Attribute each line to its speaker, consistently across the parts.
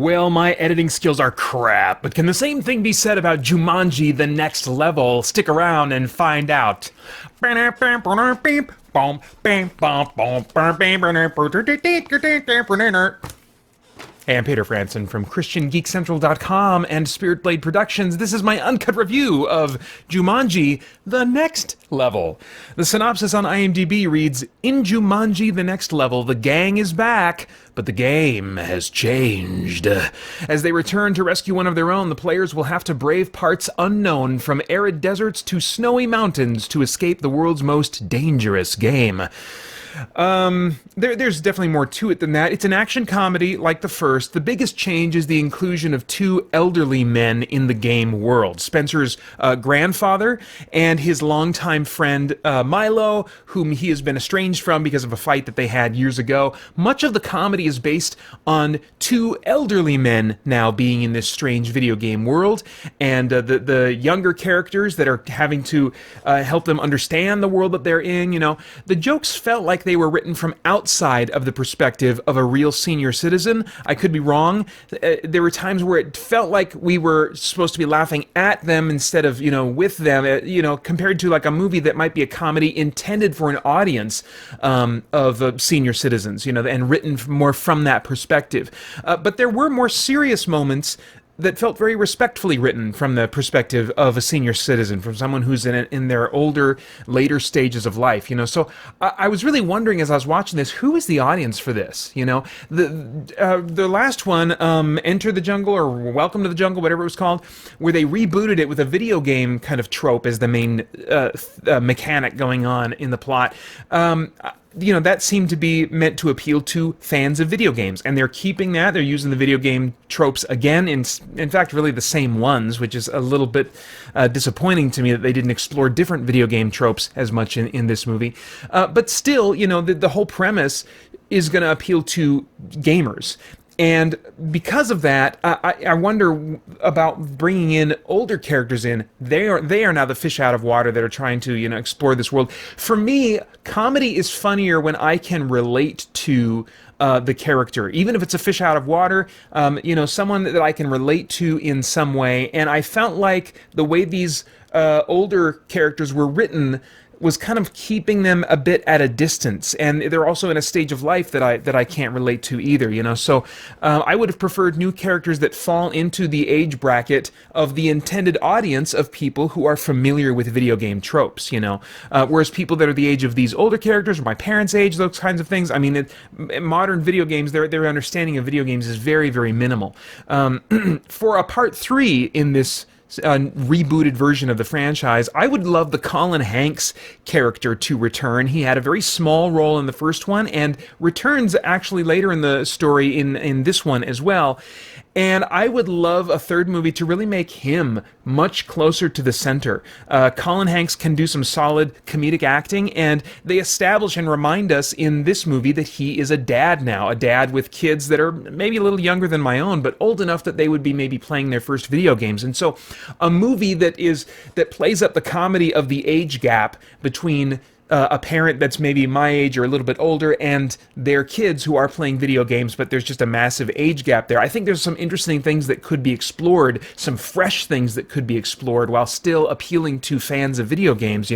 Speaker 1: Well, my editing skills are crap, but can the same thing be said about Jumanji The Next Level? Stick around and find out. Hey, I'm Peter Franson from christiangeekcentral.com and Spirit Blade Productions. This is my uncut review of Jumanji The Next Level. The synopsis on IMDb reads, "In Jumanji The Next Level, the gang is back, but the game has changed. As they return to rescue one of their own, the players will have to brave parts unknown, from arid deserts to snowy mountains, to escape the world's most dangerous game." There's definitely more to it than that. It's an action comedy like the first. The biggest change is the inclusion of two elderly men in the game world. Spencer's grandfather and his longtime friend Milo, whom he has been estranged from because of a fight that they had years ago. Much of the comedy is based on two elderly men now being in this strange video game world, and the younger characters that are having to help them understand the world that they're in. You know, the jokes felt like they were written from outside of the perspective of a real senior citizen. I could be wrong. There were times where it felt like we were supposed to be laughing at them instead of, with them, compared to like a movie that might be a comedy intended for an audience of senior citizens, and written more from that perspective. But there were more serious moments that felt very respectfully written from the perspective of a senior citizen, from someone who's in their older, later stages of life. So I was really wondering as I was watching this, who is the audience for this? The last one, Enter the Jungle or Welcome to the Jungle, whatever it was called, where they rebooted it with a video game kind of trope as the main mechanic going on in the plot. That seemed to be meant to appeal to fans of video games, and they're keeping that. They're using the video game tropes again, in fact, really the same ones, which is a little bit disappointing to me that they didn't explore different video game tropes as much in this movie. But still, the whole premise is going to appeal to gamers. And because of that, I wonder about bringing in older characters in. They are now the fish out of water that are trying to explore this world. For me, comedy is funnier when I can relate to the character, even if it's a fish out of water. Someone that I can relate to in some way. And I felt like the way these older characters were written was kind of keeping them a bit at a distance, and they're also in a stage of life that I can't relate to either. So I would have preferred new characters that fall into the age bracket of the intended audience of people who are familiar with video game tropes. Whereas people that are the age of these older characters, or my parents' age, those kinds of things. I mean, in modern video games, their understanding of video games is very, very minimal. For a part 3 in this rebooted version of the franchise, I would love the Colin Hanks character to return. He had a very small role in the first one and returns actually later in the story in this one as well. And I would love a third movie to really make him much closer to the center. Colin Hanks can do some solid comedic acting, and they establish and remind us in this movie that he is a dad now, a dad with kids that are maybe a little younger than my own, but old enough that they would be maybe playing their first video games. And so a movie that plays up the comedy of the age gap between a parent that's maybe my age or a little bit older and their kids who are playing video games, but there's just a massive age gap there. I think there's some interesting things that could be explored, some fresh things that could be explored while still appealing to fans of video games.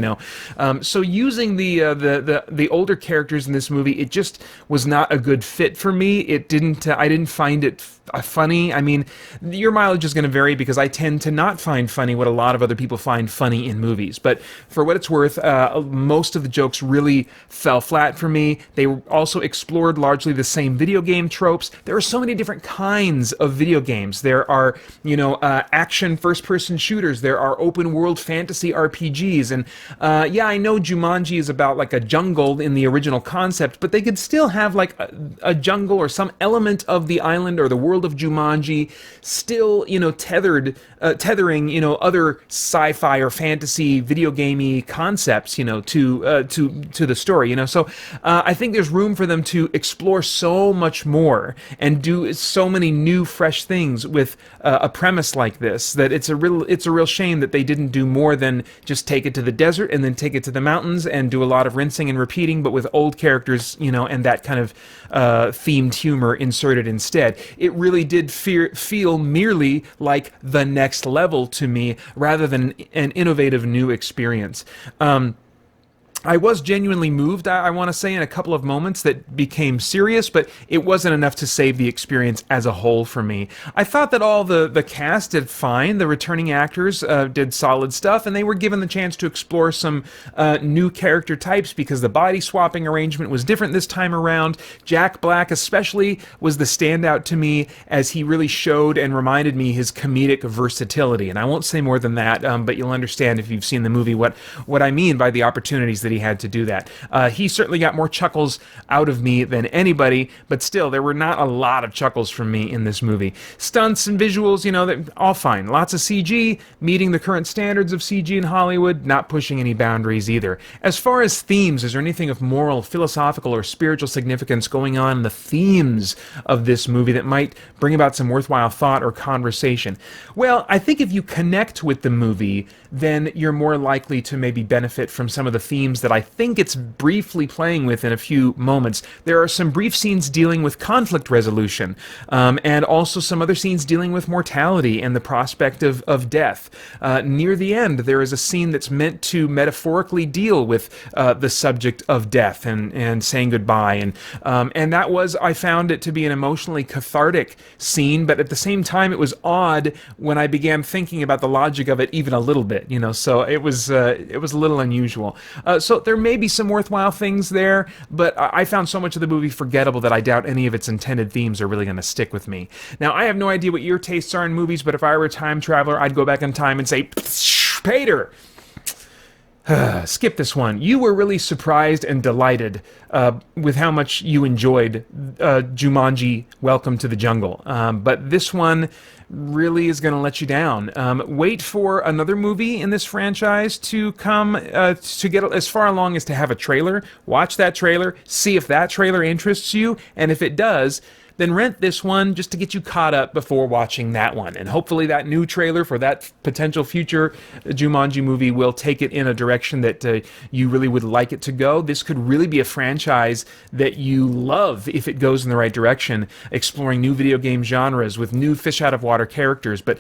Speaker 1: So using the older characters in this movie, it just was not a good fit for me. I didn't find it funny. I mean, your mileage is going to vary because I tend to not find funny what a lot of other people find funny in movies. But for what it's worth, most of the jokes really fell flat for me. They also explored largely the same video game tropes. There are so many different kinds of video games. There are, action first-person shooters. There are open-world fantasy RPGs. And I know Jumanji is about like a jungle in the original concept, but they could still have like a jungle or some element of the island or the world of Jumanji still, tethering, other sci-fi or fantasy video gamey concepts, to to the story, you know. So I think there's room for them to explore so much more and do so many new, fresh things with a premise like this, that it's a real shame that they didn't do more than just take it to the desert and then take it to the mountains and do a lot of rinsing and repeating, but with old characters, you know, and that kind of themed humor inserted instead. It really did feel merely like the next level to me, rather than an innovative new experience. I was genuinely moved, I want to say, in a couple of moments that became serious, but it wasn't enough to save the experience as a whole for me. I thought that all the cast did fine. The returning actors did solid stuff, and they were given the chance to explore some new character types because the body swapping arrangement was different this time around. Jack Black especially was the standout to me, as he really showed and reminded me his comedic versatility. And I won't say more than that, but you'll understand if you've seen the movie what I mean by the opportunities that he had to do that. He certainly got more chuckles out of me than anybody, but still, there were not a lot of chuckles from me in this movie. Stunts and visuals, you know, they're all fine. Lots of CG, meeting the current standards of CG in Hollywood, not pushing any boundaries either. As far as themes, is there anything of moral, philosophical, or spiritual significance going on in the themes of this movie that might bring about some worthwhile thought or conversation? Well, I think if you connect with the movie, then you're more likely to maybe benefit from some of the themes that I think it's briefly playing with in a few moments. There are some brief scenes dealing with conflict resolution, and also some other scenes dealing with mortality and the prospect of death. Near the end, there is a scene that's meant to metaphorically deal with the subject of death and saying goodbye, and that was, I found it to be an emotionally cathartic scene, but at the same time, it was odd when I began thinking about the logic of it even a little bit, you know. So it was a little unusual. So there may be some worthwhile things there, but I found so much of the movie forgettable that I doubt any of its intended themes are really going to stick with me. Now, I have no idea what your tastes are in movies, but if I were a time traveler, I'd go back in time and say, Pater! Skip this one. You were really surprised and delighted with how much you enjoyed Jumanji, Welcome to the Jungle. But this one really is going to let you down. Wait for another movie in this franchise to come, to get as far along as to have a trailer. Watch that trailer, see if that trailer interests you, and if it does, then rent this one just to get you caught up before watching that one. And hopefully that new trailer for that potential future Jumanji movie will take it in a direction that you really would like it to go. This could really be a franchise that you love if it goes in the right direction, exploring new video game genres with new fish-out-of-water characters, but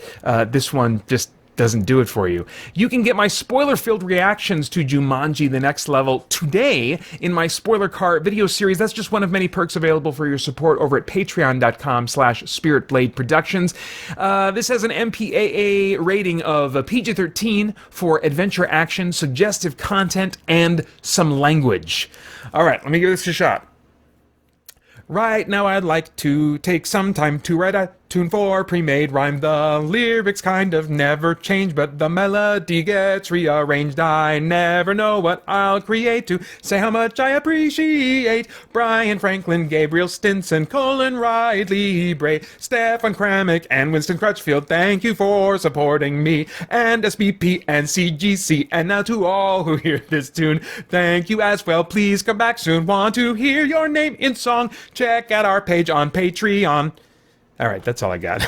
Speaker 1: this one just doesn't do it for you. You can get my spoiler-filled reactions to Jumanji The Next Level today in my Spoiler Cart video series. That's just one of many perks available for your support over at patreon.com/spiritblade productions. This has an MPAA rating of PG-13 for adventure action, suggestive content, and some language. All right, let me give this a shot. Right now I'd like to take some time to write a tune for pre-made rhyme. The lyrics kind of never change, but the melody gets rearranged. I never know what I'll create to say how much I appreciate Brian Franklin, Gabriel Stinson, Colin Riley, Bray, Stefan Kramick, and Winston Crutchfield. Thank you for supporting me, and SBP and CGC. And now to all who hear this tune, thank you as well. Please come back soon. Want to hear your name in song? Check out our page on Patreon. All right, that's all I got.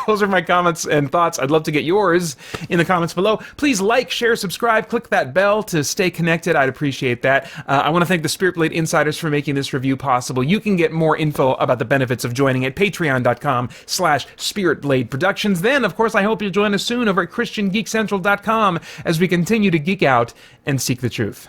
Speaker 1: Those are my comments and thoughts. I'd love to get yours in the comments below. Please like, share, subscribe, click that bell to stay connected. I'd appreciate that. I want to thank the Spirit Blade Insiders for making this review possible. You can get more info about the benefits of joining at patreon.com/spiritblade productions. Then, of course, I hope you'll join us soon over at christiangeekcentral.com as we continue to geek out and seek the truth.